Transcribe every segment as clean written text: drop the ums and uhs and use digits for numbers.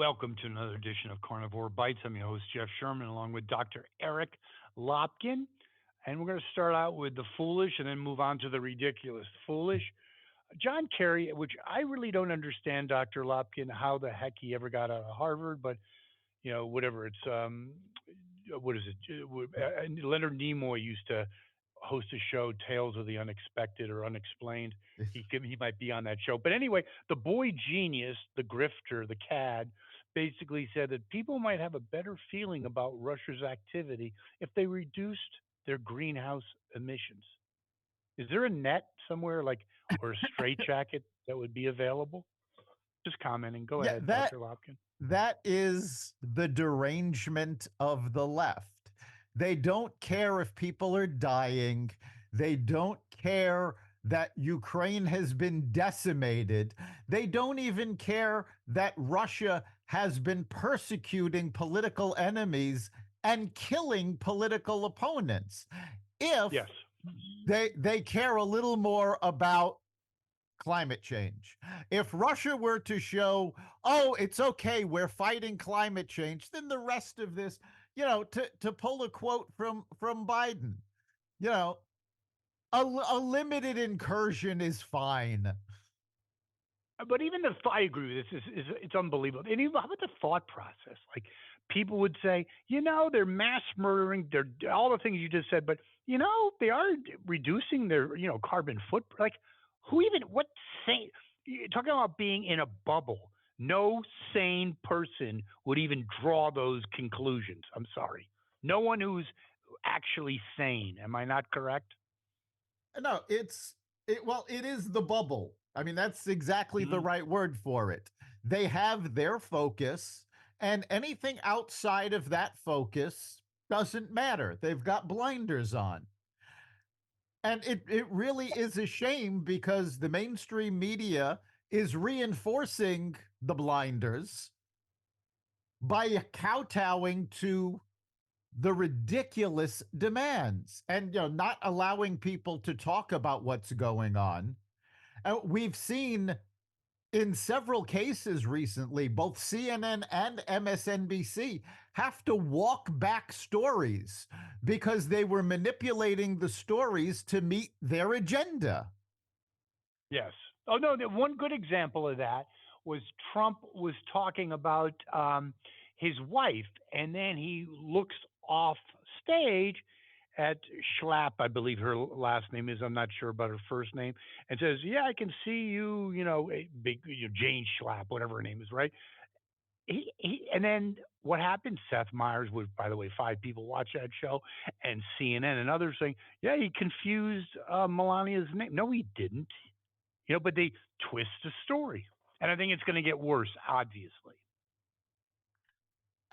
Welcome to another edition of Carnivore Bites. I'm your host, Jeff Sherman, along with Dr. Eric Lopkin. And we're going to start out with the foolish and then move on to the ridiculous. Foolish. John Kerry, which I really don't understand, Dr. Lopkin, how the heck he ever got out of Harvard, but whatever. It's what is it? Leonard Nimoy used to host a show, Tales of the Unexpected or Unexplained. He might be on that show. But anyway, the boy genius, the grifter, the cad, basically said that people might have a better feeling about Russia's activity if they reduced their greenhouse emissions. Is there a net somewhere, like, or a straitjacket that would be available? Just commenting. Go Yeah, ahead, that Dr. Lopkin. that is the derangement of the left. They don't care if people are dying. They don't care that Ukraine has been decimated. They don't even care that Russia has been persecuting political enemies and killing political opponents. If Yes. they care a little more about climate change. If Russia were to show, oh, it's okay, we're fighting climate change, then the rest of this, to pull a quote from Biden, you know, a limited incursion is fine. But even I agree with this. Is it's unbelievable. And even how about the thought process? Like people would say, they're mass murdering. They're all the things you just said, but they are reducing their carbon footprint. Like who even what sane? You're talking about being in a bubble. No sane person would even draw those conclusions. I'm sorry. No one who's actually sane. Am I not correct? No, it is the bubble. I mean, that's exactly the Mm-hmm. right word for it. They have their focus, and anything outside of that focus doesn't matter. They've got blinders on. And it really is a shame because the mainstream media is reinforcing the blinders by kowtowing to the ridiculous demands and not allowing people to talk about what's going on. We've seen in several cases recently, both CNN and MSNBC have to walk back stories because they were manipulating the stories to meet their agenda. Yes. Oh no, one good example of that was Trump was talking about his wife, and then he looks off stage at Schlapp, I believe her last name is. I'm not sure about her first name, and says, "Yeah, I can see you. Big Jane Schlapp, whatever her name is, right?" And then what happened? Seth Meyers, was, by the way, five people watch that show, and CNN and others saying, "Yeah, he confused Melania's name." No, he didn't. But they twist the story. And I think it's going to get worse, obviously.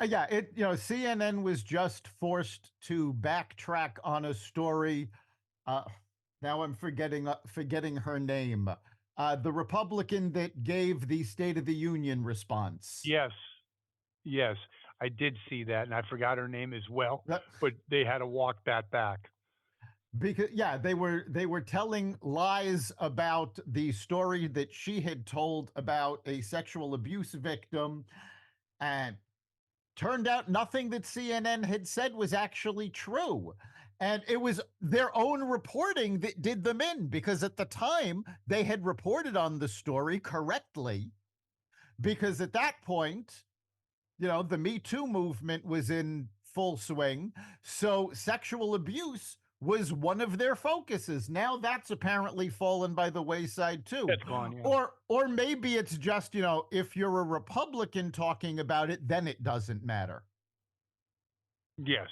Yeah, CNN was just forced to backtrack on a story. Uh, Now I'm forgetting her name. The Republican that gave the State of the Union response. Yes, yes, I did see that, and I forgot her name as well, That- but they had to walk that back. because yeah, they were telling lies about the story that she had told about a sexual abuse victim, and turned out nothing that CNN had said was actually true. And it was their own reporting that did them in because at the time they had reported on the story correctly. Because at that point, the Me Too movement was in full swing. So sexual abuse was one of their focuses. Now that's apparently fallen by the wayside too. That's gone, yeah. Or maybe it's just, if you're a Republican talking about it, then it doesn't matter. Yes.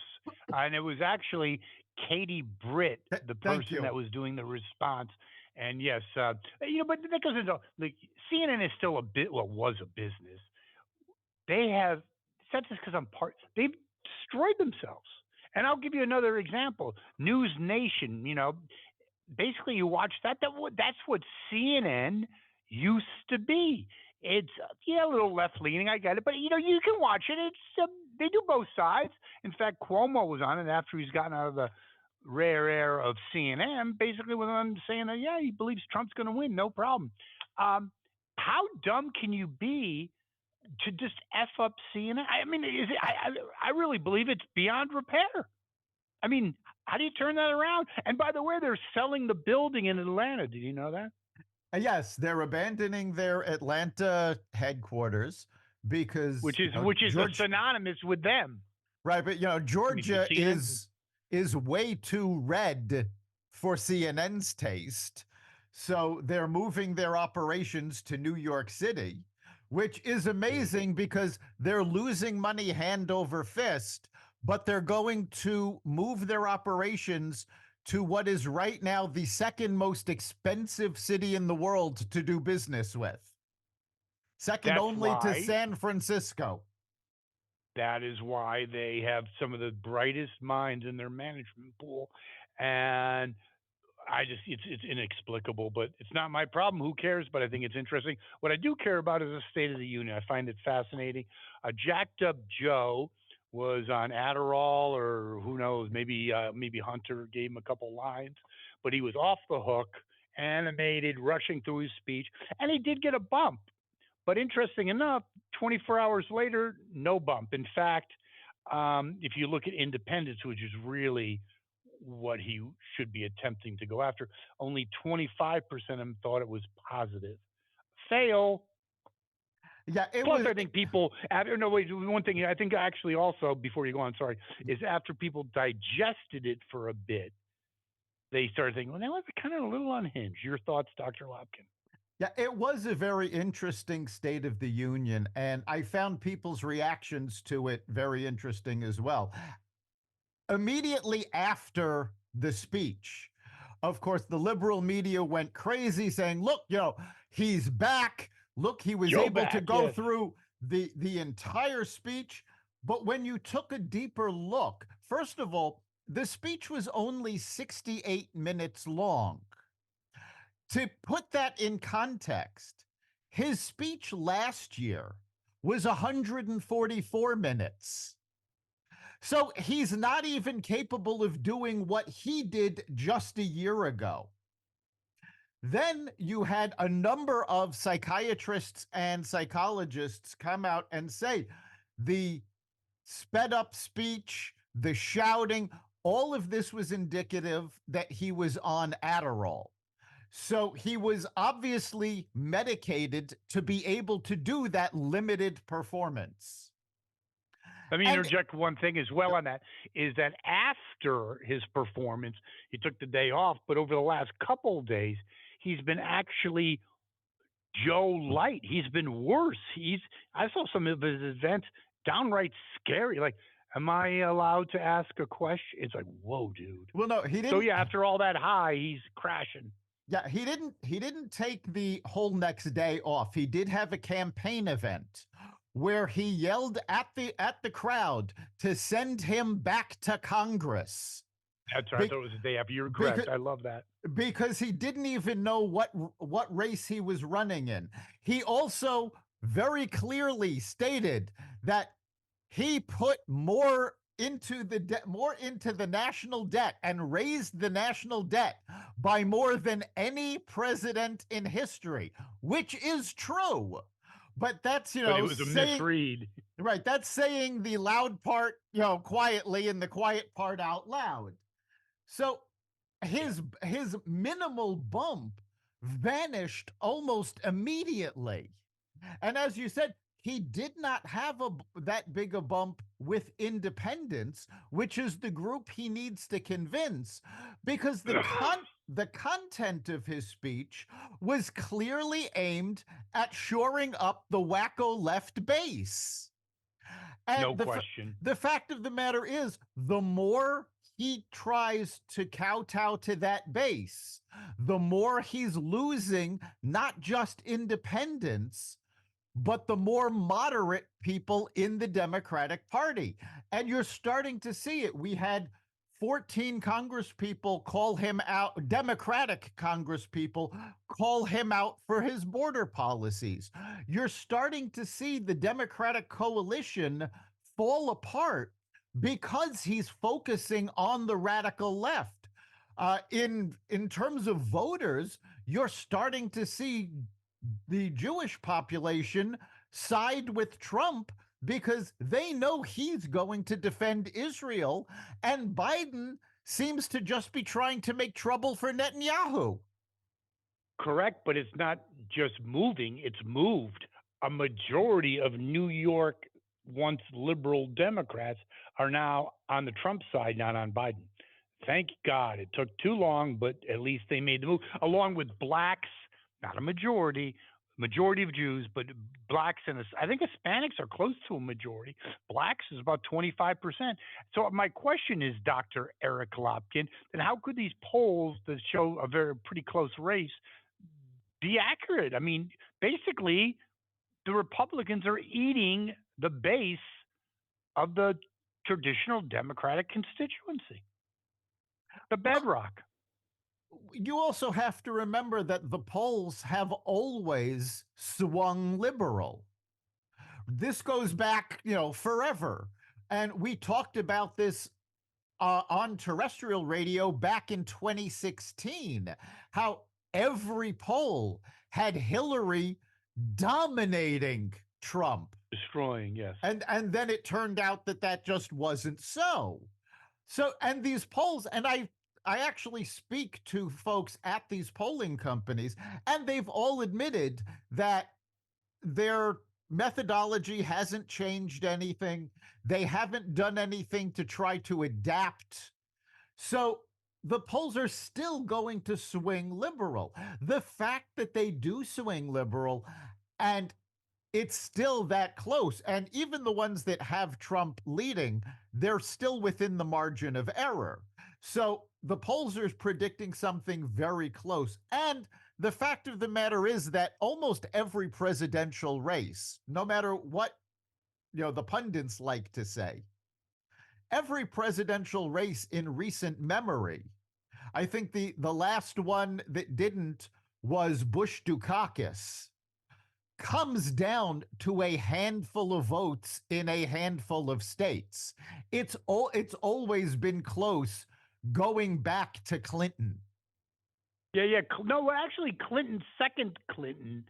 And it was actually Katie Britt, the Thank person you. that was doing the response. And yes, but that goes into like CNN is still a bit, well, was a business. They have, it's not just because I'm part, they've destroyed themselves. And I'll give you another example. News Nation, basically you watch that's what CNN used to be. It's yeah, a little left leaning, I get it, but you can watch it. It's they do both sides. In fact, Cuomo was on it after he's gotten out of the rare air of CNN, basically with him saying that yeah, he believes Trump's going to win, no problem. How dumb can you be to just f up CNN. I mean, is it? I really believe it's beyond repair. I mean, how do you turn that around? And by the way, they're selling the building in Atlanta. Did you know that? Yes, they're abandoning their Atlanta headquarters because, Which is George, synonymous with them. right, but I mean, for Georgia CNN. is way too red for CNN's taste. So they're moving their operations to New York City, which is amazing because they're losing money hand over fist, but they're going to move their operations to what is right now the second most expensive city in the world to do business with, second That's only to why. San Francisco. That is why they have some of the brightest minds in their management pool, and it's inexplicable, but it's not my problem. Who cares? But I think it's interesting. What I do care about is the State of the Union. I find it fascinating. Jacked up Joe was on Adderall, or who knows? Maybe Hunter gave him a couple lines, but he was off the hook, animated, rushing through his speech, and he did get a bump. But interesting enough, 24 hours later, no bump. In fact, if you look at independence, which is really what he should be attempting to go after, only 25% of them thought it was positive. Fail. Yeah, it Plus, was. I think people, after, no, wait, one thing I think actually also, before you go on, sorry, is after people digested it for a bit, they started thinking, well, that was kind of a little unhinged. Your thoughts, Dr. Lopkin? Yeah, it was a very interesting State of the Union, and I found people's reactions to it very interesting as well. Immediately after the speech, of course, the liberal media went crazy saying, look, he's back. Look, he was Joe able to back, go yes. through the entire speech. But when you took a deeper look, first of all, the speech was only 68 minutes long. To put that in context, his speech last year was 144 minutes. So he's not even capable of doing what he did just a year ago. Then you had a number of psychiatrists and psychologists come out and say the sped up speech, the shouting, all of this was indicative that he was on Adderall. So he was obviously medicated to be able to do that limited performance. Let me And interject one thing as well on that is that after his performance, he took the day off, but over the last couple of days, he's been actually Joe Light. He's been worse. I saw some of his events downright scary. Like, am I allowed to ask a question? It's like, whoa, dude. well, no, he So didn't. yeah, after all that high, he's crashing. Yeah, he didn't. He didn't take the whole next day off. He did have a campaign event where he yelled at the crowd to send him back to Congress. That's right. I Be- thought it was the day after. You're because correct. I love that. because he didn't even know what race he was running in. He also very clearly stated that he put more into the national debt and raised the national debt by more than any president in history, which is true. But that's But it was a saying misread. right. That's saying the loud part quietly and the quiet part out loud. So Yeah. his minimal bump vanished almost immediately. And as you said, he did not have that big a bump with independents, which is the group he needs to convince, because the content of his speech was clearly aimed at shoring up the wacko left base. No And question. the fact of the matter is, the more he tries to kowtow to that base, the more he's losing not just independents, but the more moderate people in the Democratic Party. And you're starting to see it. We had 14 Congress people call him out, Democratic Congress people call him out for his border policies. You're starting to see the Democratic coalition fall apart because he's focusing on the radical left. In terms of voters, you're starting to see the Jewish population side with Trump because they know he's going to defend Israel, and Biden seems to just be trying to make trouble for Netanyahu. Correct, but it's not just moving, it's moved. A majority of New York, once liberal Democrats, are now on the Trump side, not on Biden. Thank God. It took too long, but at least they made the move, along with blacks, not a majority of Jews, but blacks and I think Hispanics are close to a majority. Blacks is about 25%. So my question is, Dr. Eric Lopkin, then how could these polls that show a very pretty close race be accurate? I mean, basically, the Republicans are eating the base of the traditional Democratic constituency, the Well, bedrock. you also have to remember that the polls have always swung liberal. This goes back, forever. And we talked about this on terrestrial radio back in 2016, how every poll had Hillary dominating Trump. Destroying, yes. And then it turned out that that just wasn't so. So, and these polls, and I actually speak to folks at these polling companies, and they've all admitted that their methodology hasn't changed anything. They haven't done anything to try to adapt. So the polls are still going to swing liberal. The fact that they do swing liberal and it's still that close. And even the ones that have Trump leading, they're still within the margin of error. So the polls are predicting something very close. And the fact of the matter is that almost every presidential race, no matter what the pundits like to say, every presidential race in recent memory, I think the last one that didn't was Bush Dukakis, comes down to a handful of votes in a handful of states. It's always been close going back to Clinton. Yeah. No, actually, second Clinton,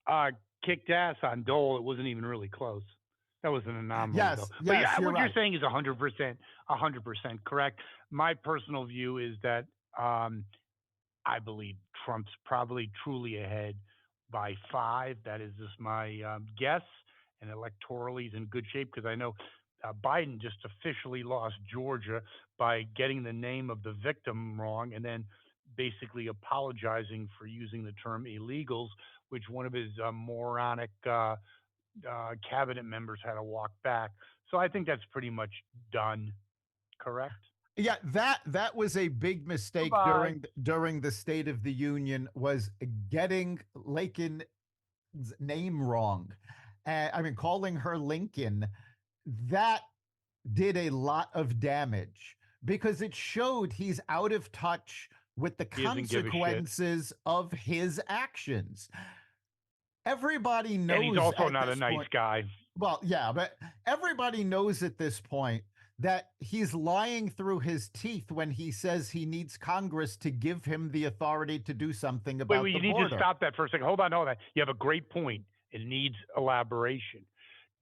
uh, kicked ass on Dole. It wasn't even really close. That was an anomaly, though. Yes, But yes, yeah, you're what you're right. saying is 100% correct. My personal view is that um, I believe Trump's probably truly ahead by 5. That is just my guess. And electorally, he's in good shape because I know Biden just officially lost Georgia by getting the name of the victim wrong and then basically apologizing for using the term illegals, which one of his moronic cabinet members had to walk back. So I think that's pretty much done. Correct. Yeah, that was a big mistake Goodbye. during the State of the Union, was getting Lincoln's name wrong. I mean, calling her Lincoln, that did a lot of damage because it showed he's out of touch with the He doesn't give a shit. consequences of his actions. Everybody And he's knows also at not a this nice point. guy. Well, yeah, but everybody knows at this point that he's lying through his teeth when he says he needs Congress to give him the authority to do something Wait, about the you need to border. stop that for a second. Hold on. You have a great point. It needs elaboration.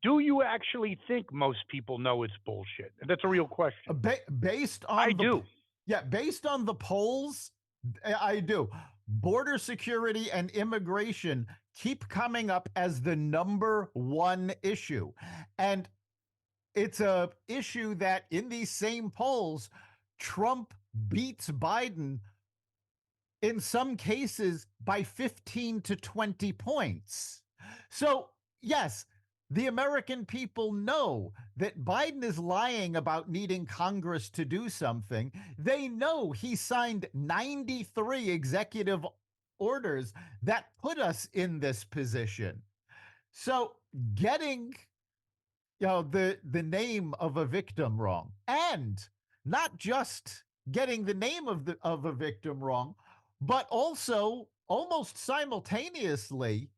Do you actually think most people know it's bullshit? That's a real question. Based I on the do. based on the polls, I do. Border security and immigration keep coming up as the number one issue. And it's a issue that in these same polls, Trump beats Biden in some cases by 15 to 20 points. So, yes, the American people know that Biden is lying about needing Congress to do something. They know he signed 93 executive orders that put us in this position. So, getting the name of a victim wrong, and not just getting the name of a victim wrong, but also almost simultaneously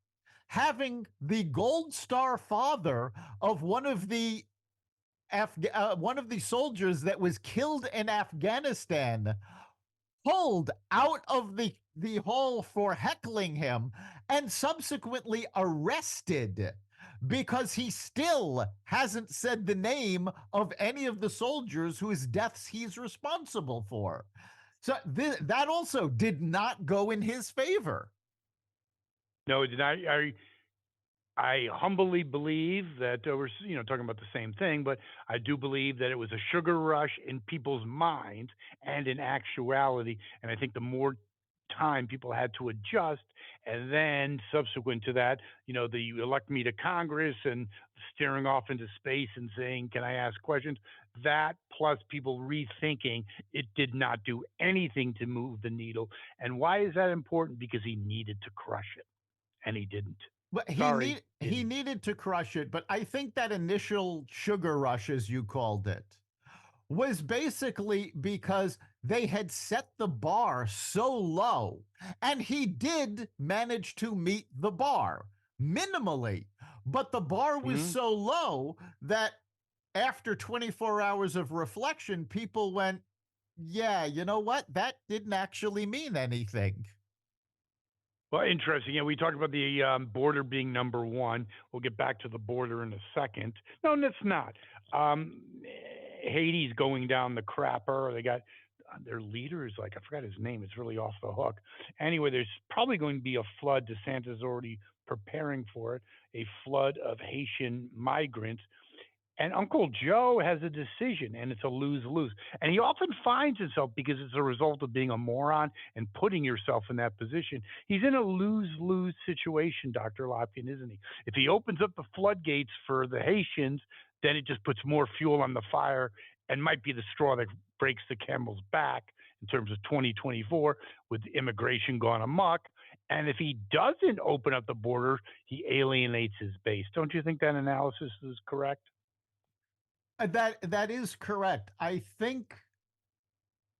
having the gold star father of one of the soldiers that was killed in Afghanistan pulled out of the hall for heckling him and subsequently arrested because he still hasn't said the name of any of the soldiers whose deaths he's responsible for. So that also did not go in his favor. No, it did not. I humbly believe that we're talking about the same thing, but I do believe that it was a sugar rush in people's minds and in actuality. And I think the more time people had to adjust, and then subsequent to that, the you elect me to Congress and staring off into space and saying, "Can I ask questions?" That plus people rethinking it did not do anything to move the needle. And why is that important? Because he needed to crush it, and he didn't. But Sorry, he didn't. needed to crush it. But I think that initial sugar rush, as you called it, was basically because they had set the bar so low, and he did manage to meet the bar minimally, but the bar was Mhm. so low that after 24 hours of reflection, people went, yeah, you know what? That didn't actually mean anything. Well, interesting. Yeah, we talked about the border being number one. We'll get back to the border in a second. No, that's not. Haiti's going down the crapper. They got their leader is like I forgot his name. It's really off the hook. Anyway, there's probably going to be a flood. DeSantis already preparing for it. A flood of Haitian migrants, and Uncle Joe has a decision, and it's a lose lose. And he often finds himself, because it's a result of being a moron and putting yourself in that position. He's in a lose lose situation, Dr. Lopkin, isn't he? If he opens up the floodgates for the Haitians, then it just puts more fuel on the fire and might be the straw that breaks the camel's back in terms of 2024 with immigration gone amok. And if he doesn't open up the border, he alienates his base. Don't you think that analysis is correct? That is correct. I think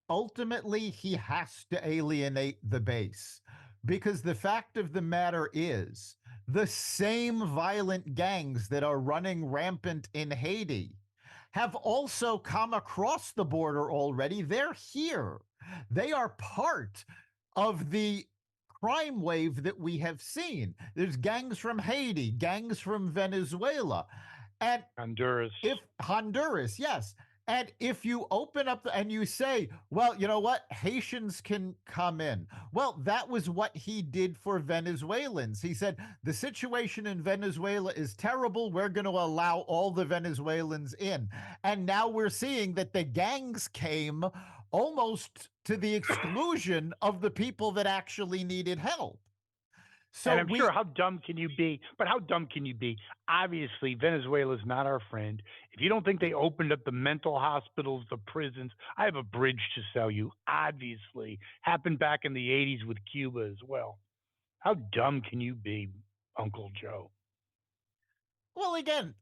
ultimately he has to alienate the base because the fact of the matter is the same violent gangs that are running rampant in Haiti have also come across the border already. They're here. They are part of the crime wave that we have seen. There's gangs from Haiti, gangs from Venezuela. And Honduras. if Honduras, yes. And if you open up and you say, well, you know what, Haitians can come in. Well, that was what he did for Venezuelans. He said, the situation in Venezuela is terrible. We're going to allow all the Venezuelans in. And now we're seeing that the gangs came almost to the exclusion of the people that actually needed help. So And I'm sure we how dumb can you be? But how dumb can you be? Obviously, Venezuela is not our friend. If you don't think they opened up the mental hospitals, the prisons, I have a bridge to sell you. Obviously, happened back in the 80s with Cuba as well. How dumb can you be, Uncle Joe? Well, again,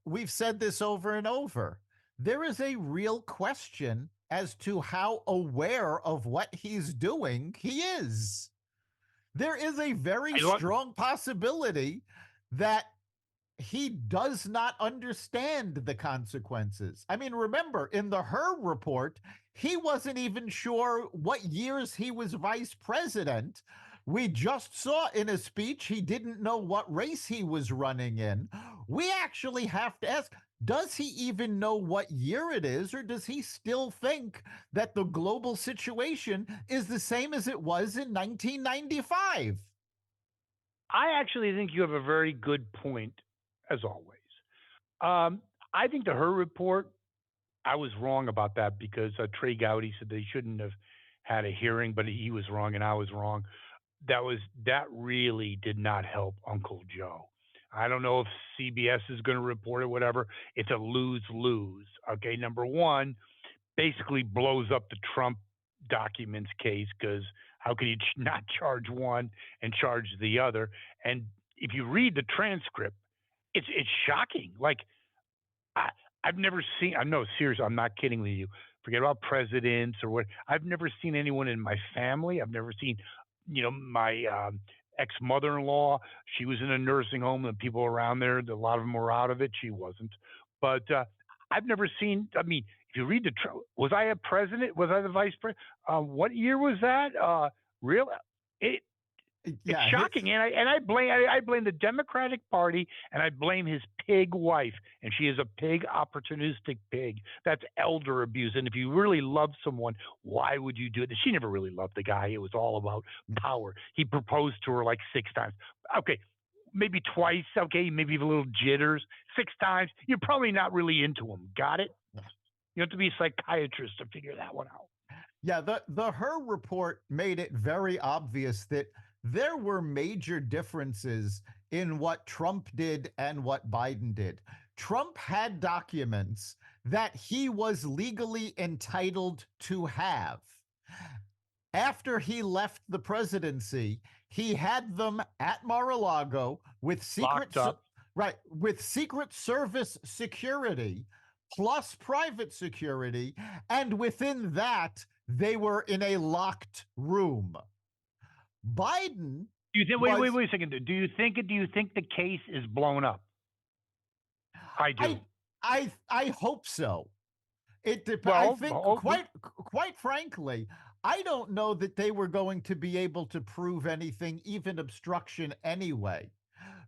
we've said this over and over. There is a real question as to how aware of what he's doing he is. There is a very I love. strong possibility that he does not understand the consequences. I mean, remember, in the Her report, he wasn't even sure what years he was vice president. We just saw in a speech he didn't know what race he was running in. We actually have to ask, does he even know what year it is, or does he still think that the global situation is the same as it was in 1995? I actually think you have a very good point, as always. Um, I think the Her report, I was wrong about that because Trey Gowdy said they shouldn't have had a hearing, but he was wrong and I was wrong. That really did not help Uncle Joe. I don't know if CBS is going to report it, whatever. It's a lose lose. Okay, number one, basically blows up the Trump documents case because how can you not charge one and charge the other? And if you read the transcript, it's shocking. Like I, I've never seen. I know, seriously, I'm not kidding with you. Forget about presidents or what. I've never seen anyone in my family. I've never seen, my ex mother-in-law. She was in a nursing home. The people around there, a lot of them were out of it. She wasn't. But I've never seen. I mean, if you read was I a president? Was I the vice president? What year was that? Real? It. It's Yeah, his shocking, and I blame the Democratic Party, and I blame his pig wife, and she is a pig, opportunistic pig. That's elder abuse. And if you really love someone, why would you do it? She never really loved the guy. It was all about power. He proposed to her like 6 times. Okay, maybe twice. Okay, maybe a little jitters. 6 times. You're probably not really into him. Got it? You have to be a psychiatrist to figure that one out. Yeah, the her report made it very obvious that there were major differences in what Trump did and what Biden did. Trump had documents that he was legally entitled to have. After he left the presidency, he had them at Mar-a-Lago with Locked up. Secret Service security plus private security, and within that they were in a locked room. Biden Do you think? was Wait a second. Do you think the case is blown up? I do. I I hope so. I Well, think quite frankly, I don't know that they were going to be able to prove anything, even obstruction anyway.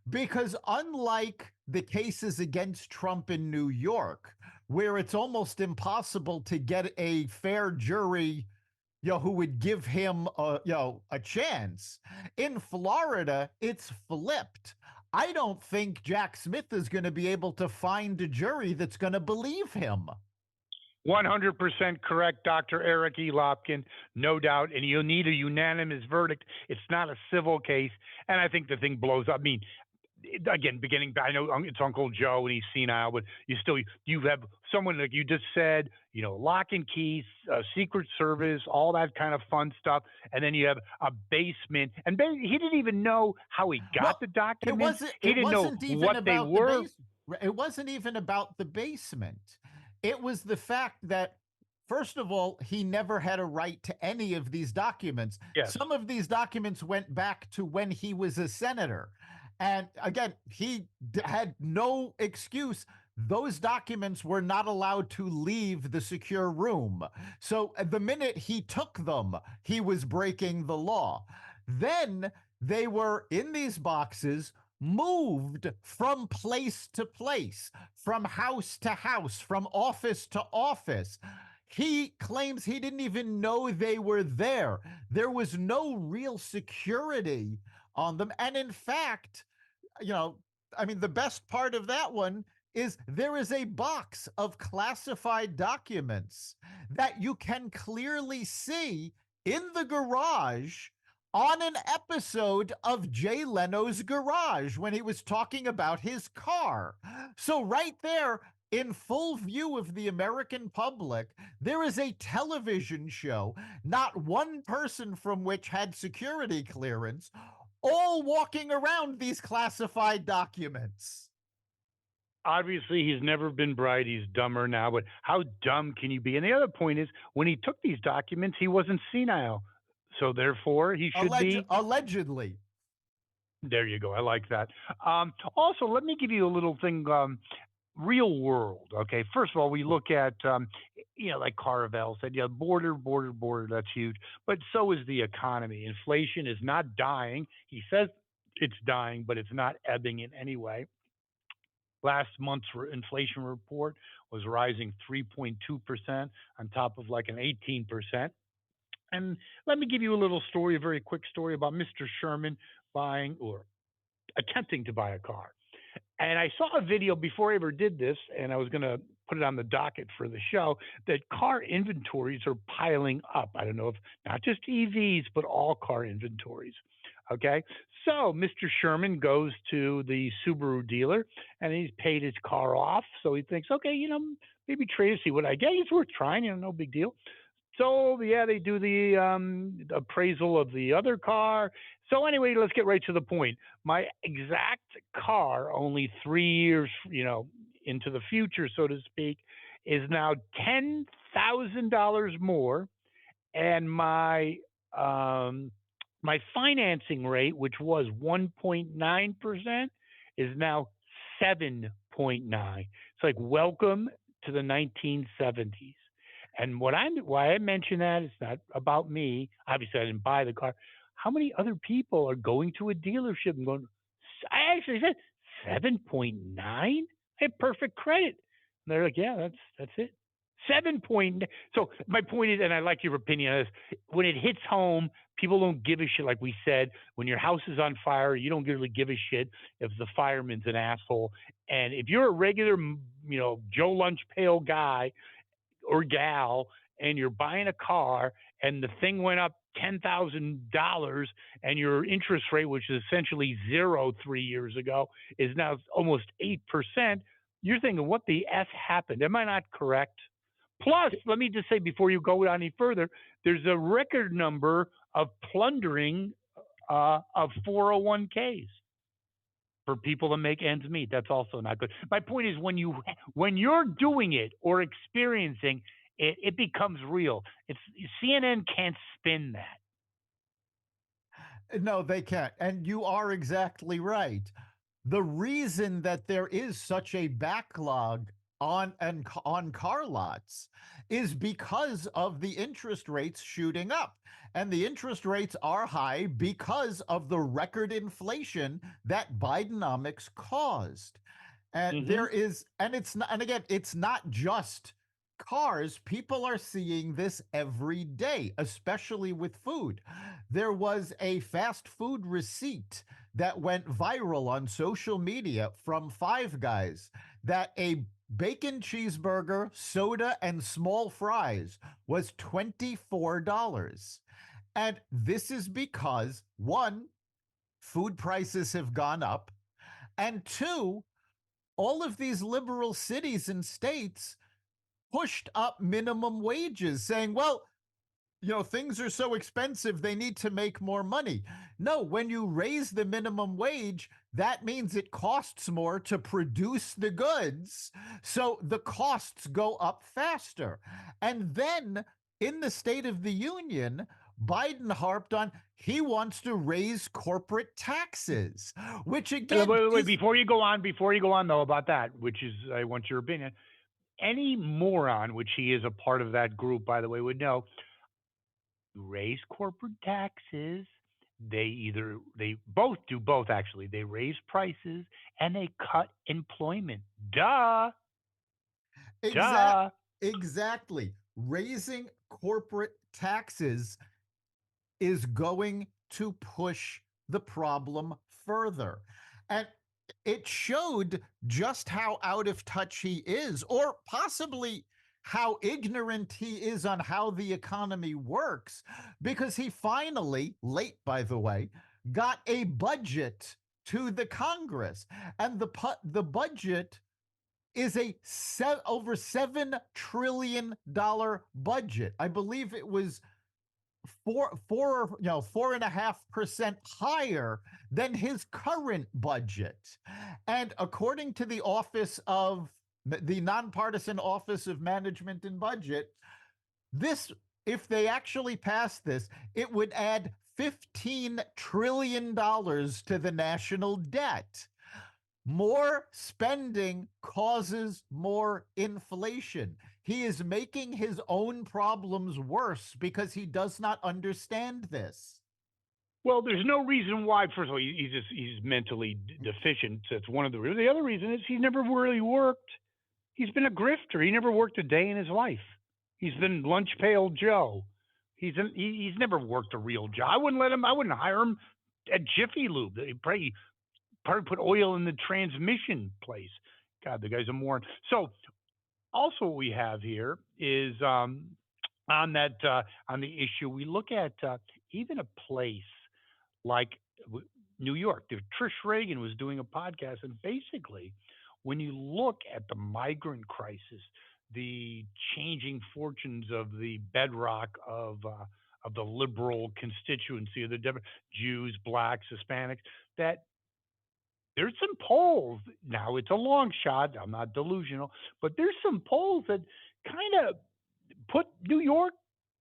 Because unlike the cases against Trump in New York, where it's almost impossible to get a fair jury, who would give him a chance. In Florida, it's flipped. I don't think Jack Smith is going to be able to find a jury that's going to believe him. 100% correct, Dr. Eric E. Lopkin, no doubt. And you'll need a unanimous verdict. It's not a civil case. And I think the thing blows up. I mean, again, I know it's Uncle Joe and he's senile, but you have someone like you just said, lock and keys, Secret Service, all that kind of fun stuff, and then you have a basement, and he didn't even know how he got Well, the it documents. wasn't He it didn't know wasn't even what they about the were. base it wasn't even about the basement. It was the fact that, first of all, he never had a right to any of these documents. Yes. Some of these documents went back to when he was a senator. And again, he had no excuse. Those documents were not allowed to leave the secure room. So the minute he took them, he was breaking the law. Then they were in these boxes, moved from place to place, from house to house, from office to office. He claims he didn't even know they were there. There was no real security on them. And in fact, the best part of that one is there is a box of classified documents that you can clearly see in the garage on an episode of Jay Leno's Garage when he was talking about his car. So, right there, in full view of the American public, there is a television show, not one person from which had security clearance, all walking around these classified documents. Obviously, he's never been bright. He's dumber now, but how dumb can you be? And the other point is, when he took these documents, he wasn't senile. So therefore, he should be. Allegedly. There you go. I like that. Also, let me give you a little thing. Real world. Okay. First of all, we look at, like Carvel said, yeah, border. That's huge. But so is the economy. Inflation is not dying. He says it's dying, but it's not ebbing in any way. Last month's inflation report was rising 3.2% on top of like an 18%. And let me give you a very quick story about Mr. Sherman buying or attempting to buy a car. And I saw a video before I ever did this, and I was going to put it on the docket for the show, that car inventories are piling up. I don't know if not just EVs, but all car inventories. Okay. So Mr. Sherman goes to the Subaru dealer and he's paid his car off. So he thinks, okay, maybe trade to see what I get. It's worth trying, no big deal. So yeah, they do the appraisal of the other car. So anyway, let's get right to the point. My exact car, only 3 years, into the future, so to speak, is now $10,000 more, and my financing rate, which was 1.9%, is now 7.9. It's like welcome to the 1970s. And why I mention that, it's not about me. Obviously, I didn't buy the car. how many other people are going to a dealership and going, I actually said 7.9? I have perfect credit. And they're like, yeah, that's it. 7 point. So my point is, and I like your opinion on this, when it hits home, people don't give a shit. Like we said, when your house is on fire, you don't really give a shit if the fireman's an asshole. And if you're a regular, Joe Lunch Pail guy or gal and you're buying a car and the thing went up $10,000 and your interest rate, which is essentially zero 3 years ago, is now almost 8%, you're thinking, what the F happened? Am I not correct? Plus, let me just say before you go any further, there's a record number of plundering of 401ks for people to make ends meet. That's also not good. My point is when you're doing it or experiencing it, it becomes real. It's CNN can't spin that. No, they can't. And you are exactly right. The reason that there is such a backlog on car lots is because of the interest rates shooting up. And the interest rates are high because of the record inflation that Bidenomics caused. And Mm-hmm. there is, and it's not, and again, it's not just cars. People are seeing this every day, especially with food. There was a fast food receipt that went viral on social media from Five Guys that a bacon cheeseburger, soda, and small fries was $24. And this is because one, food prices have gone up, and two, all of these liberal cities and states pushed up minimum wages, saying, well, things are so expensive, they need to make more money. No, when you raise the minimum wage, that means it costs more to produce the goods. So the costs go up faster. And then in the State of the Union, Biden harped on he wants to raise corporate taxes, which again Wait, is before you go on though about that, which is I want your opinion. Any moron, which he is a part of that group, by the way, would know you raise corporate taxes. They both do both actually. They raise prices and they cut employment. Duh, exact duh. exactly raising corporate taxes is going to push the problem further. And it showed just how out of touch he is, or possibly how ignorant he is on how the economy works, because he finally, late by the way, got a budget to the Congress. And the budget is a over $7 trillion budget. I believe it was 4.5% higher than his current budget. And according to the nonpartisan Office of Management and Budget, this, if they actually pass this, it would add $15 trillion to the national debt. More spending causes more inflation. He is making his own problems worse because he does not understand this. Well, there's no reason why. First of all, he's mentally deficient. That's one of the reasons. The other reason is he's never really worked. He's been a grifter. He never worked a day in his life. He's been lunch pail Joe. He's never worked a real job. I wouldn't let him. I wouldn't hire him at Jiffy Lube. He'd probably put oil in the transmission place. God, the guy's a moron. So also what we have here is on the issue we look at even a place like New York. Trish Reagan was doing a podcast, and basically, when you look at the migrant crisis, the changing fortunes of the bedrock of the liberal constituency of the Jews, blacks, Hispanics, that there's some polls now. It's a long shot. I'm not delusional, but there's some polls that kind of put New York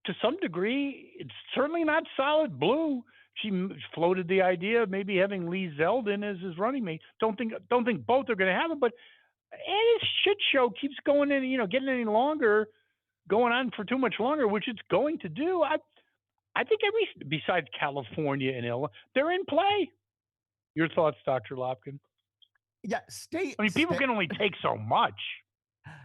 to some degree. It's certainly not solid blue. She floated the idea of maybe having Lee Zeldin as his running mate. Don't think both are going to have it, but and this shit show keeps going in, getting any longer, going on for too much longer, which it's going to do. I think every besides California and Illinois, they're in play. Your thoughts, Doctor Lopkin? Yeah, I mean, people can only take so much.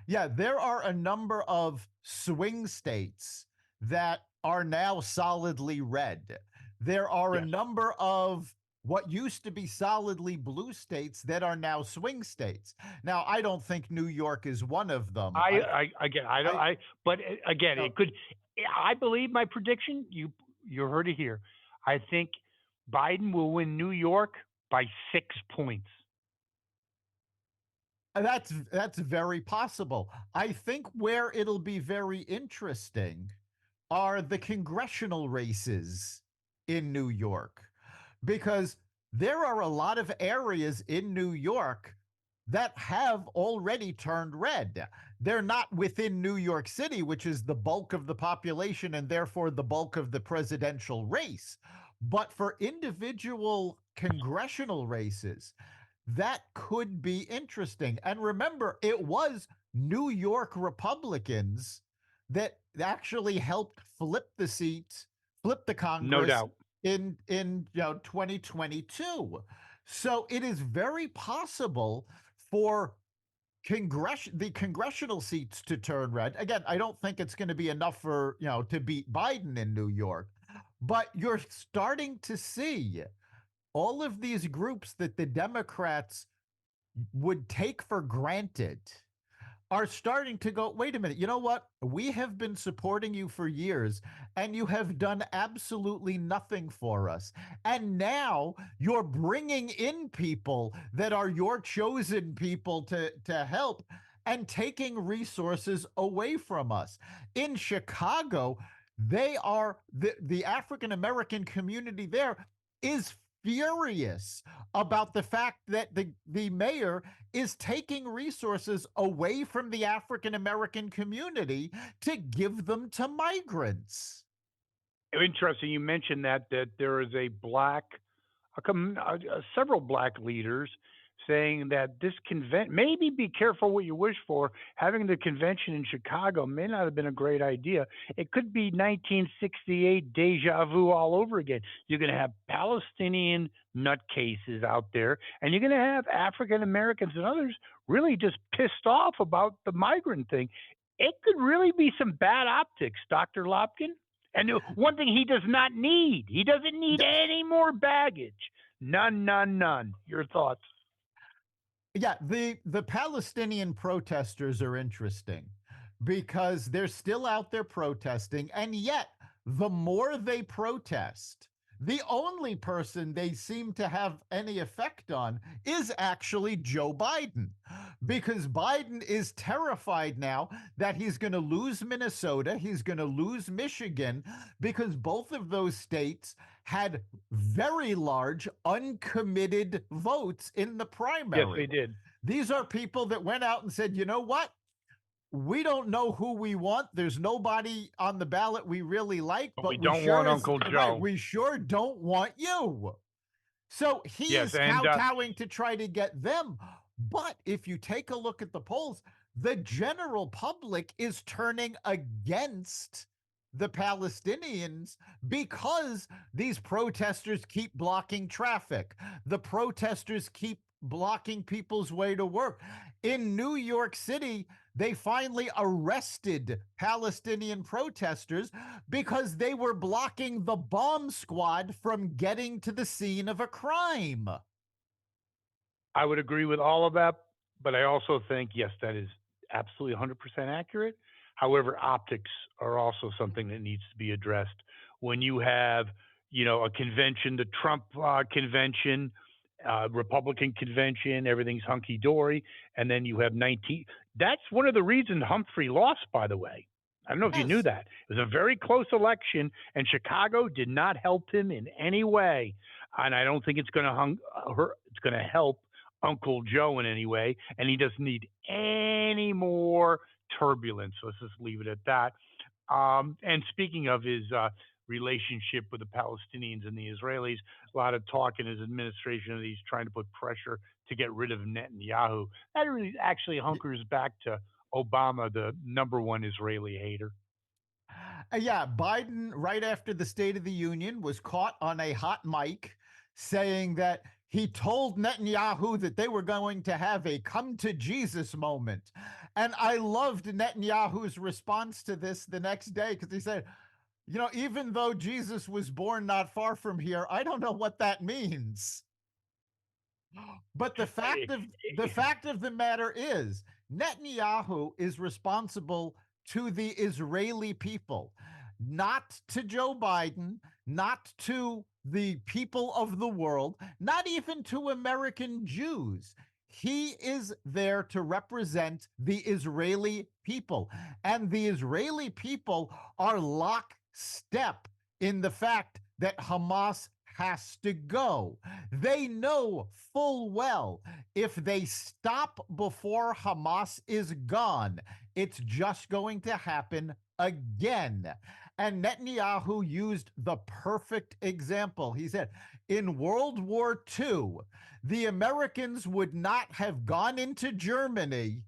yeah, there are a number of swing states that are now solidly red. There are a Yes, number of what used to be solidly blue states that are now swing states. Now, I don't think New York is one of them. I get. I don't. I, But again, uh, it could. I believe my prediction. You heard it here. I think Biden will win New York by 6 points. that's very possible. I think where it'll be very interesting are the congressional races in New York, because there are a lot of areas in New York that have already turned red. They're not within New York City, which is the bulk of the population and therefore the bulk of the presidential race. But for individual congressional races, that could be interesting. And remember, it was New York Republicans that actually helped flip the seats, flip the No Congress doubt. in 2022. So it is very possible for the congressional seats to turn red. Again, I don't think it's going to be enough for, to beat Biden in New York, but you're starting to see all of these groups that the Democrats would take for granted are starting to go, wait a minute, you know what? We have been supporting you for years and you have done absolutely nothing for us. And now you're bringing in people that are your chosen people to help and taking resources away from us. In Chicago, the African American community there is furious about the fact that the mayor is taking resources away from the African American community to give them to migrants. Interesting. You mentioned that there is a black, several black leaders saying that this convent maybe be careful what you wish for. Having the convention in Chicago may not have been a great idea. It could be 1968 deja vu all over again. You're going to have Palestinian nutcases out there, and you're going to have African Americans and others really just pissed off about the migrant thing. It could really be some bad optics, Dr. Lopkin. And one thing he does not need, he doesn't need any more baggage. None, none, none. Your thoughts? Yeah, the Palestinian protesters are interesting because they're still out there protesting, and yet the more they protest, the only person they seem to have any effect on is actually Joe Biden, because Biden is terrified now that he's going to lose Minnesota, he's going to lose Michigan, because both of those states had very large uncommitted votes in the Yes, primary. they did. These are people that went out and said, you know what? We don't know who we want. There's nobody on the ballot we really like, But we but we don't want sure is Uncle right. Joe. We sure don't want you. So he Yes, is and kowtowing to try to get them. But if you take a look at the polls, the general public is turning against the Palestinians because these protesters keep blocking traffic. The protesters keep blocking people's way to work. In New York City, they finally arrested Palestinian protesters because they were blocking the bomb squad from getting to the scene of a crime. I would agree with all of that. But I also think, yes, that is absolutely 100% accurate. However, optics are also something that needs to be addressed. When you have, a convention, the Trump convention, Republican convention, everything's hunky dory, and then you have 19. That's one of the reasons Humphrey lost, by the way. I don't know if you knew Yes. that. It was a very close election, and Chicago did not help him in any way. And I don't think it's going to it's going to help Uncle Joe in any way, and he doesn't need any more turbulence. Let's just leave it at that. And speaking of his relationship with the Palestinians and the Israelis, a lot of talk in his administration that he's trying to put pressure to get rid of Netanyahu. That really actually hunkers back to Obama, the number one Israeli hater. Yeah, Biden, right after the State of the Union, was caught on a hot mic saying that he told Netanyahu that they were going to have a come to Jesus moment. And I loved Netanyahu's response to this the next day because he said, you know, even though Jesus was born not far from here, I don't know what that means. But the fact of the matter is, Netanyahu is responsible to the Israeli people, not to Joe Biden, not to the people of the world, not even to American Jews. He is there to represent the Israeli people. And the Israeli people are lockstep in the fact that Hamas has to go. They know full well if they stop before Hamas is gone, it's just going to happen again. And Netanyahu used the perfect example. He said, in World War II, the Americans would not have gone into Germany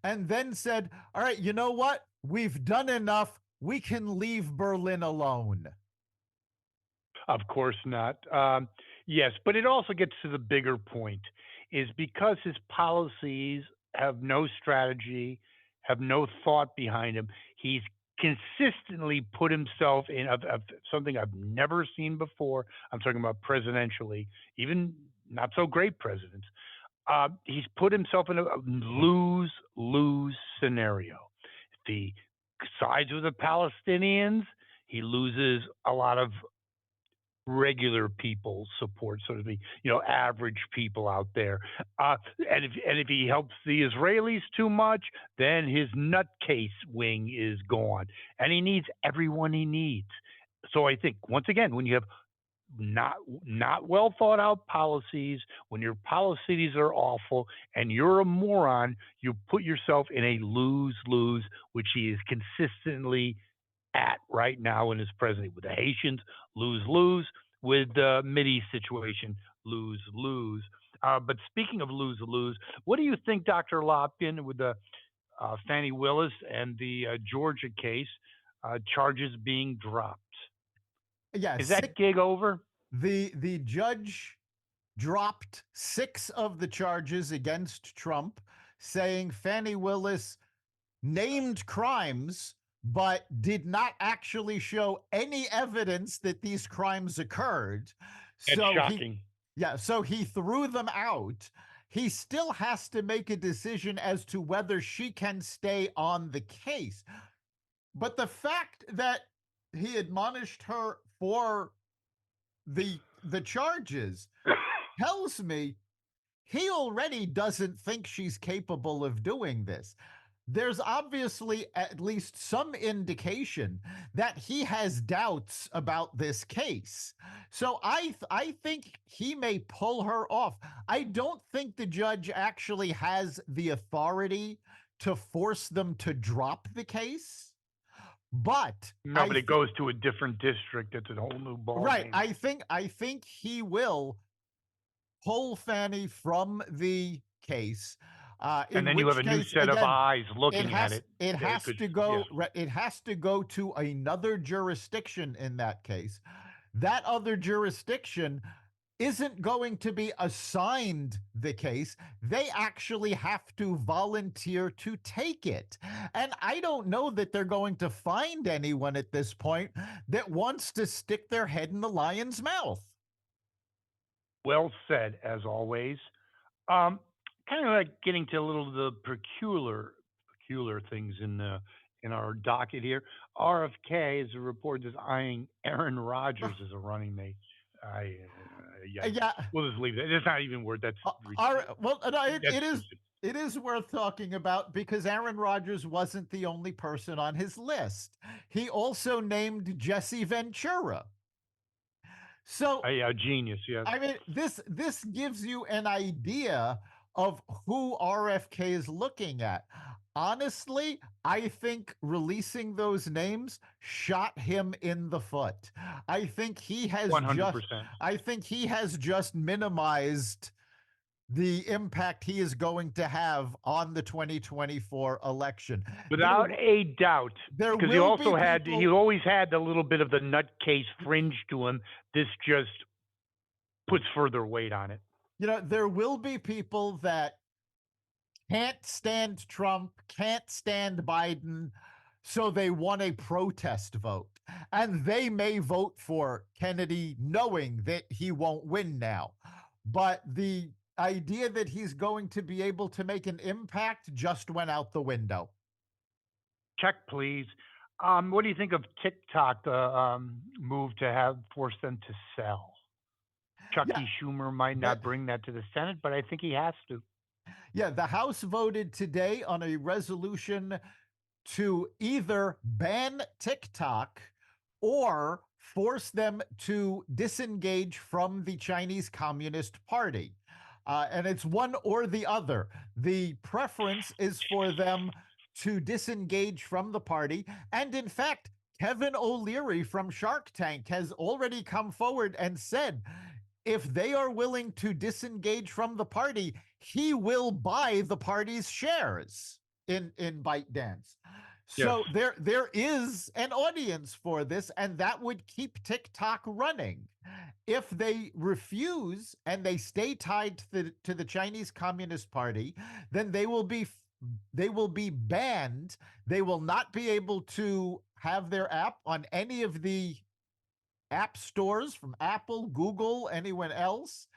and then said, all right, you know what? We've done enough. We can leave Berlin alone. Of course not. Yes, but it also gets to the bigger point is because his policies have no strategy, have no thought behind him, he's consistently put himself in of something I've never seen before. I'm talking about presidentially, even not so great presidents. He's put himself in a lose lose scenario. If he sides with the Palestinians, he loses a lot of regular people support, so to speak, average people out there. And if he helps the Israelis too much, then his nutcase wing is gone, and he needs everyone he needs. So I think once again, when you have not not well thought out policies, when your policies are awful and you're a moron, you put yourself in a lose lose, which he is consistently at right now in his presidency. With the Haitians, lose lose. With the Midi situation, lose lose. But speaking of lose lose, what do you think, Dr. Lopkin, with the Fannie Willis and the Georgia case charges being dropped? Is Yes, that gig over? the judge dropped 6 of the charges against Trump, saying Fannie Willis named crimes but did not actually show any evidence that these crimes occurred. That's So he shocking. yeah, so he threw them out. He still has to make a decision as to whether she can stay on the case. But the fact that he admonished her for the charges tells me he already doesn't think she's capable of doing this. There's obviously at least some indication that he has doubts about this case. So I think he may pull her off. I don't think the judge actually has the authority to force them to drop the case, but No, but it goes to a different district. It's a whole new ball right, game. I think he will pull Fanny from the case. And In then you have which a new case, set of again, eyes looking at it. it That it has could, to yes. go it has to go to another jurisdiction in that case. That other jurisdiction isn't going to be assigned the case. They actually have to volunteer to take it. And I don't know that they're going to find anyone at this point that wants to stick their head in the lion's mouth. Well said, as always. Um, Kind of like getting to a little of the peculiar things in our docket here. RFK is a report is eyeing Aaron Rodgers as a running mate. Yikes. Yeah, We'll just leave that. It's not even worth. well, no, That's it is stupid. it is worth talking about because Aaron Rodgers wasn't the only person on his list. He also named Jesse Ventura. So A genius, yes. I mean, this gives you an idea of who RFK is looking at. Honestly, I think releasing those names shot him in the foot. I think he has just 100%. I think he has just minimized the impact he is going to have on the 2024 election. Without a doubt, There because he will be also had he people, always had a little bit of the nutcase fringe to him. This just puts further weight on it. there will be people that can't stand Trump, can't stand Biden, so they want a protest vote. And they may vote for Kennedy knowing that he won't win now. But the idea that he's going to be able to make an impact just went out the window. Check, please. What do you think of TikTok, the move to have force them to sell? Yeah, Chucky Schumer might that not bring that to the Senate, but I think he has to. yeah, the House voted today on a resolution to either ban TikTok or force them to disengage from the Chinese Communist Party. And it's one or the other. The preference is for them to disengage from the party. And in fact, Kevin O'Leary from Shark Tank has already come forward and said if they are willing to disengage from the party, he will buy the party's shares in ByteDance. Yes. So there is an audience for this, and that would keep TikTok running. If they refuse and they stay tied to the Chinese Communist Party, then they will be banned. They will not be able to have their app on any of the app stores from Apple, Google, anyone else.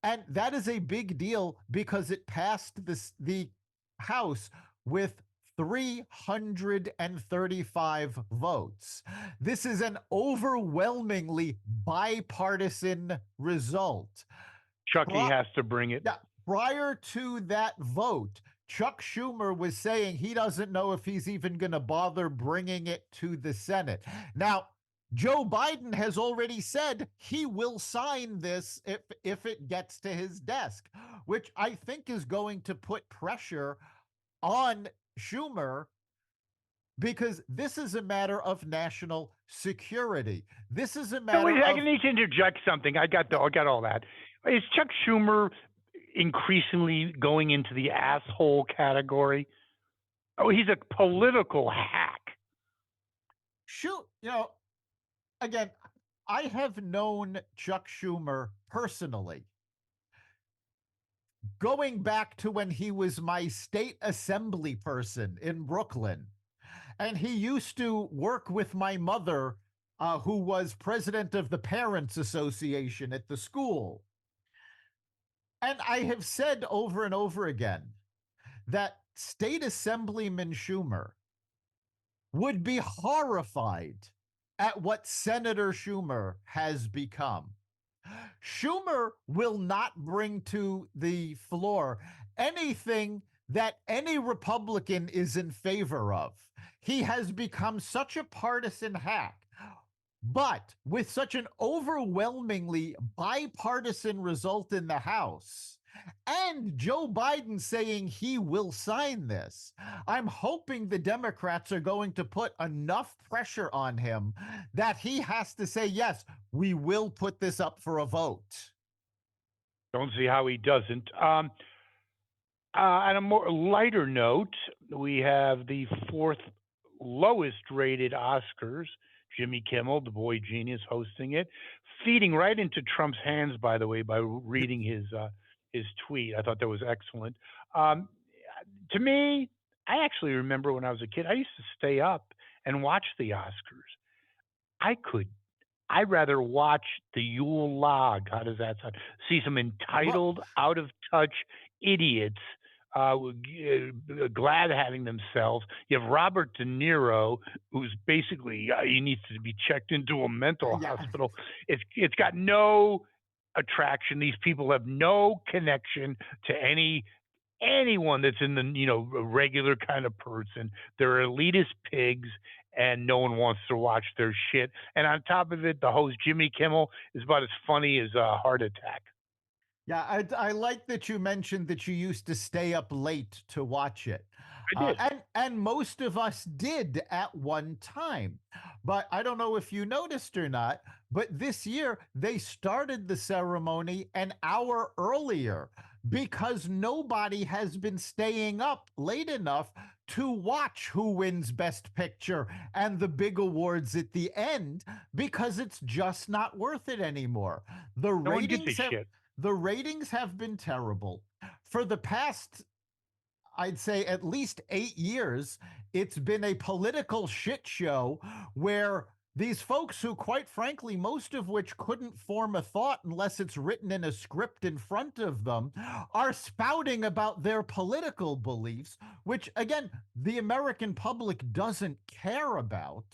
And that is a big deal because it passed the House with 335 votes. This is an overwhelmingly bipartisan result. Chucky has to bring it. Yeah, prior to that vote, Chuck Schumer was saying he doesn't know if he's even going to bother bringing it to the Senate. Now, Joe Biden has already said he will sign this if it gets to his desk, which I think is going to put pressure on Schumer because this is a matter of national security. This is a So matter wait, I of need to interject something. I got all that. Is Chuck Schumer increasingly going into the asshole category? Oh, he's a political hack. shoot. Again, I have known Chuck Schumer personally, going back to when he was my state assembly person in Brooklyn. And he used to work with my mother, who was president of the Parents Association at the school. And I have said over and over again that State Assemblyman Schumer would be horrified at what Senator Schumer has become. Schumer will not bring to the floor anything that any Republican is in favor of. He has become such a partisan hack. But with such an overwhelmingly bipartisan result in the House, and Joe Biden saying he will sign this, I'm hoping the Democrats are going to put enough pressure on him that he has to say, yes, we will put this up for a vote. Don't see how he doesn't. On a more lighter note, we have the fourth lowest rated Oscars. Jimmy Kimmel, the boy genius, hosting it, feeding right into Trump's hands. By the way, by reading his tweet, I thought that was excellent. Um, to me, I actually remember when I was a kid, I used to stay up and watch the Oscars. I could I'd rather watch the Yule log. How does that sound? See some Well, entitled, out of touch idiots glad having themselves. You have Robert De Niro, who's basically he needs to be checked into a mental yeah, hospital. It's got no attraction. These people have no connection to anyone that's in the regular kind of person. They're elitist pigs, and no one wants to watch their shit. And on top of it, the host Jimmy Kimmel is about as funny as a heart attack. yeah, I like that you mentioned that you used to stay up late to watch it. I did. And most of us did at one time. But I don't know if you noticed or not, but this year they started the ceremony an hour earlier because nobody has been staying up late enough to watch who wins Best Picture and the big awards at the end, because it's just not worth it anymore. The No one gives a ratings have shit. the ratings have been terrible for the past, I'd say, at least 8 years. It's been a political shit show where these folks, who, quite frankly, most of which couldn't form a thought unless it's written in a script in front of them, are spouting about their political beliefs, which, again, the American public doesn't care about.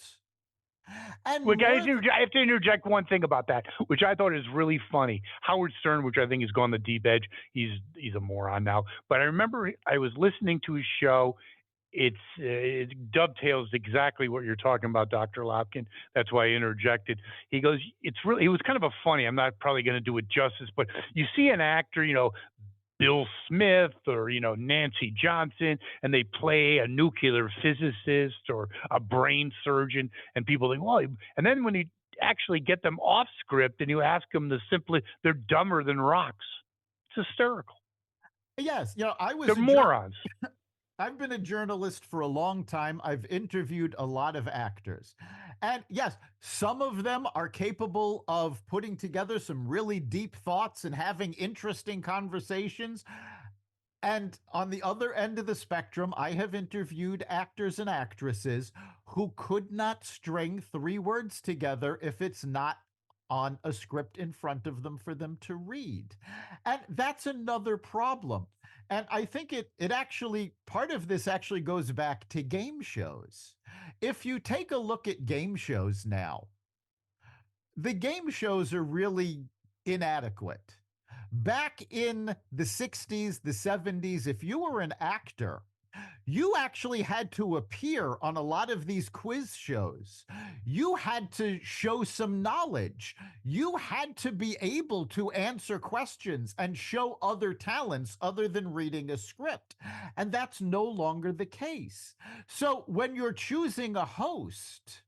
And Well, guys, more, I have to interject one thing about that, which I thought is really funny. Howard Stern, which I think has gone the deep edge, he's a moron now. But I remember I was listening to his show. It dovetails exactly what you're talking about, Dr. Lopkin. That's why I interjected. He goes, it's really, it was kind of a funny. I'm not probably going to do it justice, but you see an actor, Bill Smith or Nancy Johnson, and they play a nuclear physicist or a brain surgeon, and people think, well, and then when you actually get them off script and you ask them the simply, they're dumber than rocks. It's hysterical. yes, They're morons. I've been a journalist for a long time. I've interviewed a lot of actors. And yes, some of them are capable of putting together some really deep thoughts and having interesting conversations. And on the other end of the spectrum, I have interviewed actors and actresses who could not string three words together if it's not on a script in front of them for them to read. And that's another problem. And I think it actually, part of this actually goes back to game shows. If you take a look at game shows now, the game shows are really inadequate. Back in the 60s, the 70s, if you were an actor, you actually had to appear on a lot of these quiz shows. You had to show some knowledge. You had to be able to answer questions and show other talents other than reading a script. And that's no longer the case. So when you're choosing a host,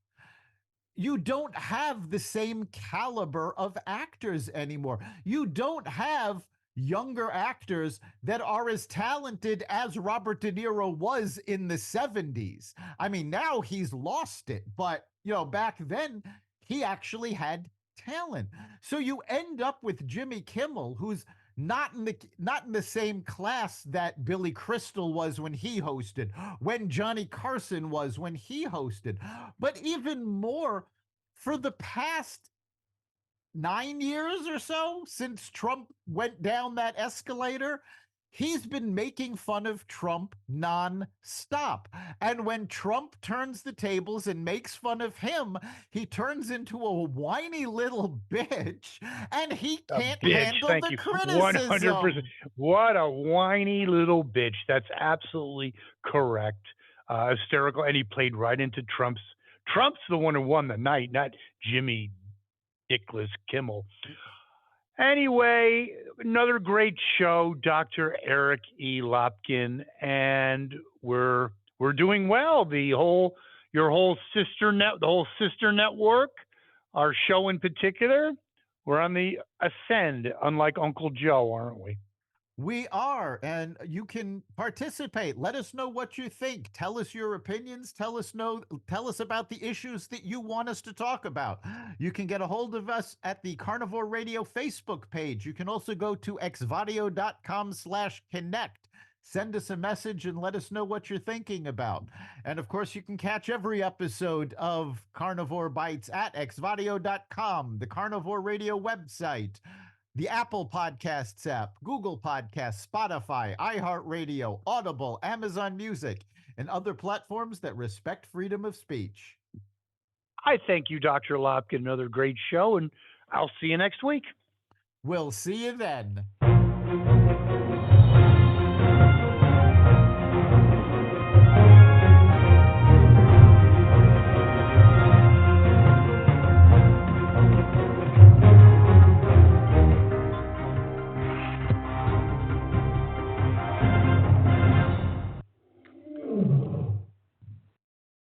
you don't have the same caliber of actors anymore. You don't have younger actors that are as talented as Robert De Niro was in the 70s. I mean, now he's lost it, but back then he actually had talent. So you end up with Jimmy Kimmel, who's not in the same class that Billy Crystal was when he hosted, when Johnny Carson was when he hosted, but even more, for the past 9 years or so since Trump went down that escalator, he's been making fun of Trump nonstop. And when Trump turns the tables and makes fun of him, he turns into a whiny little bitch, and he A can't bitch. handle Thank the you. 100%. criticism. What a whiny little bitch. That's absolutely correct. Hysterical. And he played right into Trump's the one who won the night, not Jimmy Dickless Kimmel. Anyway, another great show, Dr. Eric E. Lopkin, and we're doing well. The whole sister network, our show in particular, we're on the ascend, unlike Uncle Joe, aren't we? We are, and you can participate. Let us know what you think. Tell us your opinions. Tell us about the issues that you want us to talk about. You can get a hold of us at the Carnivore Radio Facebook page. You can also go to xvadio.com/connect. Send us a message and let us know what you're thinking about. And of course, you can catch every episode of Carnivore Bites at xvadio.com, the Carnivore Radio website, the Apple Podcasts app, Google Podcasts, Spotify, iHeartRadio, Audible, Amazon Music, and other platforms that respect freedom of speech. I thank you, Dr. Lopkin. Another great show, and I'll see you next week. We'll see you then.